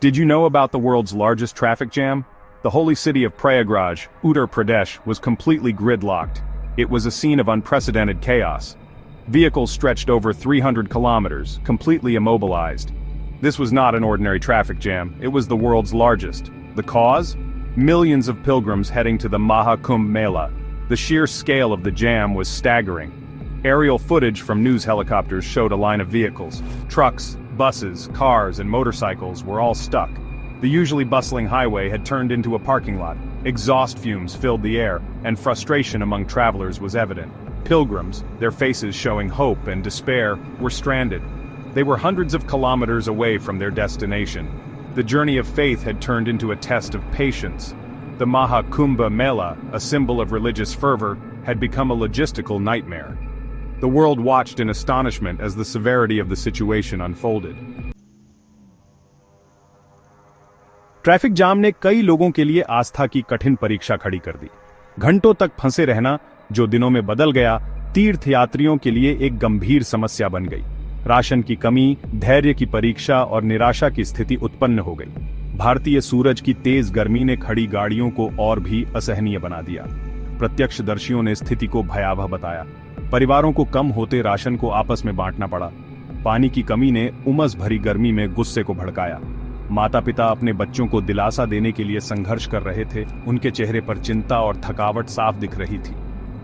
Did you know about the world's largest traffic jam? The holy city of Prayagraj, Uttar Pradesh, was completely gridlocked. It was a scene of unprecedented chaos. Vehicles stretched over 300 kilometers, completely immobilized. This was not an ordinary traffic jam, it was the world's largest. The cause? Millions of pilgrims heading to the Mahakumbh Mela. The sheer scale of the jam was staggering. Aerial footage from news helicopters showed a line of vehicles. Trucks, buses, cars, and motorcycles were all stuck. The usually bustling highway had turned into a parking lot. Exhaust fumes filled the air, and frustration among travelers was evident. Pilgrims, their faces showing hope and despair, were stranded. They were hundreds of kilometers away from their destination. The journey of faith had turned into a test of patience. The Mahakumbh Mela, a symbol of religious fervor, had become a logistical nightmare. The world watched in astonishment as the severity of the situation unfolded. Traffic jam ने कई लोगों के लिए आस्था की कठिन परीक्षा खड़ी कर दी। घंटों तक फंसे रहना, जो दिनों में बदल गया, तीर्थयात्रियों के लिए एक गंभीर समस्या बन गई। राशन की कमी, धैर्य की परीक्षा और निराशा की स्थिति उत्पन्न हो गई। भारतीय सूरज की तेज गर्मी ने खड़ी गाड़ियों को और भी असहनीय बना दिया। प्रत्यक्षदर्शियों ने स्थिति को भयावह बताया। परिवारों को कम होते राशन को आपस में बांटना पड़ा। पानी की कमी ने उमस भरी गर्मी में गुस्से को भड़काया। माता पिता अपने बच्चों को दिलासा देने के लिए संघर्ष कर रहे थे। उनके चेहरे पर चिंता और थकावट साफ दिख रही थी।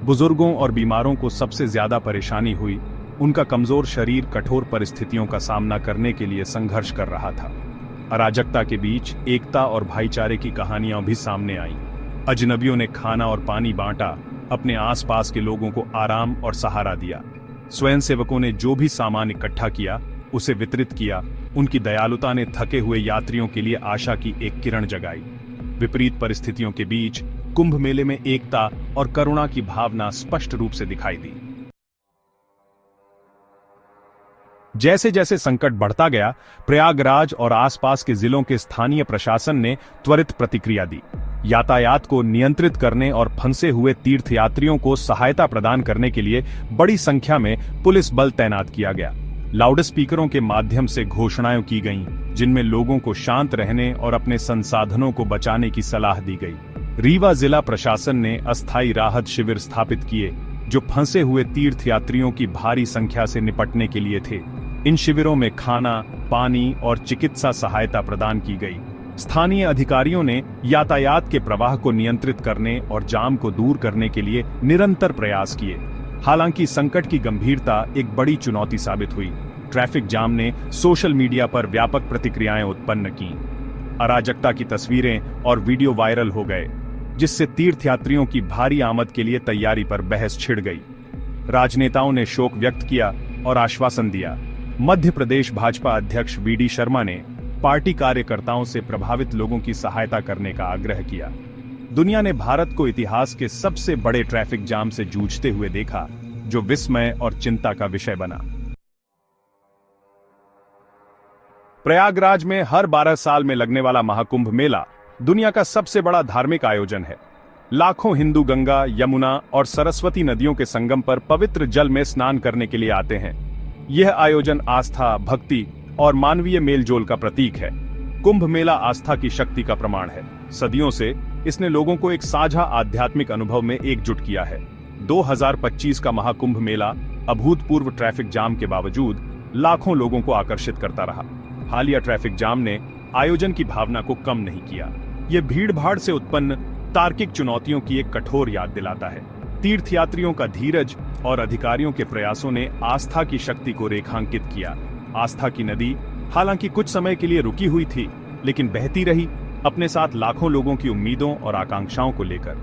बुजुर्गों और बीमारों को सबसे ज्यादा परेशानी हुई। उनका कमजोर शरीर कठोर परिस्थितियों का सामना करने के लिए संघर्ष कर रहा था। अराजकता के बीच एकता और भाईचारे की कहानियां भी सामने आईं। अजनबियों ने खाना और पानी बांटा, अपने आसपास के लोगों को आराम और सहारा दिया। स्वयंसेवकों ने जो भी सामान इकट्ठा किया, उसे वितरित किया। उनकी दयालुता ने थके हुए यात्रियों के लिए आशा की एक किरण जगाई। विपरीत परिस्थितियों के बीच कुंभ मेले में एकता और करुणा की भावना स्पष्ट रूप से दिखाई दी। जैसे जैसे संकट बढ़ता गया, प्रयागराज और आसपास के जिलों के स्थानीय प्रशासन ने त्वरित प्रतिक्रिया दी। यातायात को नियंत्रित करने और फंसे हुए तीर्थयात्रियों को सहायता प्रदान करने के लिए बड़ी संख्या में पुलिस बल तैनात किया गया। लाउडस्पीकरों के माध्यम से घोषणाएं की गईं, जिनमें लोगों को शांत रहने और अपने संसाधनों को बचाने की सलाह दी गई। रीवा जिला प्रशासन ने अस्थायी राहत शिविर स्थापित किए, जो फंसे हुए तीर्थयात्रियों की भारी संख्या से निपटने के लिए थे। इन शिविरों में खाना, पानी और चिकित्सा सहायता प्रदान की गई। स्थानीय अधिकारियों ने यातायात के प्रवाह को नियंत्रित करने और जाम को दूर करने के लिए निरंतर प्रयास किए। हालांकि संकट की गंभीरता एक बड़ी चुनौती साबित हुई। ट्रैफिक जाम ने सोशल मीडिया पर व्यापक प्रतिक्रियाएं उत्पन्न की। अराजकता की तस्वीरें और वीडियो वायरल हो गए, जिससे तीर्थयात्रियों की भारी आमद के लिए तैयारी पर बहस छिड़ गई। राजनेताओं ने शोक व्यक्त किया और आश्वासन दिया। मध्य प्रदेश भाजपा अध्यक्ष वी.डी. शर्मा ने पार्टी कार्यकर्ताओं से प्रभावित लोगों की सहायता करने का आग्रह किया। दुनिया ने भारत को इतिहास के सबसे बड़े ट्रैफिक जाम से जूझते हुए देखा, जो विस्मय और चिंता का विषय बना। प्रयागराज में हर 12 साल में लगने वाला महाकुंभ मेला दुनिया का सबसे बड़ा धार्मिक आयोजन है। लाखों हिंदू गंगा, यमुना और सरस्वती नदियों के संगम पर पवित्र जल में स्नान करने के लिए आते हैं। यह आयोजन आस्था, भक्ति और मानवीय मेलजोल का प्रतीक है। कुंभ मेला आस्था की शक्ति का प्रमाण है। सदियों से इसने लोगों को एक साझा आध्यात्मिक अनुभव में एकजुट किया है। 2025 का महाकुंभ मेला अभूतपूर्व ट्रैफिक जाम के बावजूद लाखों लोगों को आकर्षित करता रहा। हालिया ट्रैफिक जाम ने आयोजन की भावना को कम नहीं किया। यह भीड़-भाड़ से उत्पन्न तार्किक चुनौतियों की एक कठोर याद दिलाता है। तीर्थयात्रियों का धीरज और अधिकारियों के प्रयासों ने आस्था की शक्ति को रेखांकित किया। आस्था की नदी हालांकि कुछ समय के लिए रुकी हुई थी, लेकिन बहती रही, अपने साथ लाखों लोगों की उम्मीदों और आकांक्षाओं को लेकर।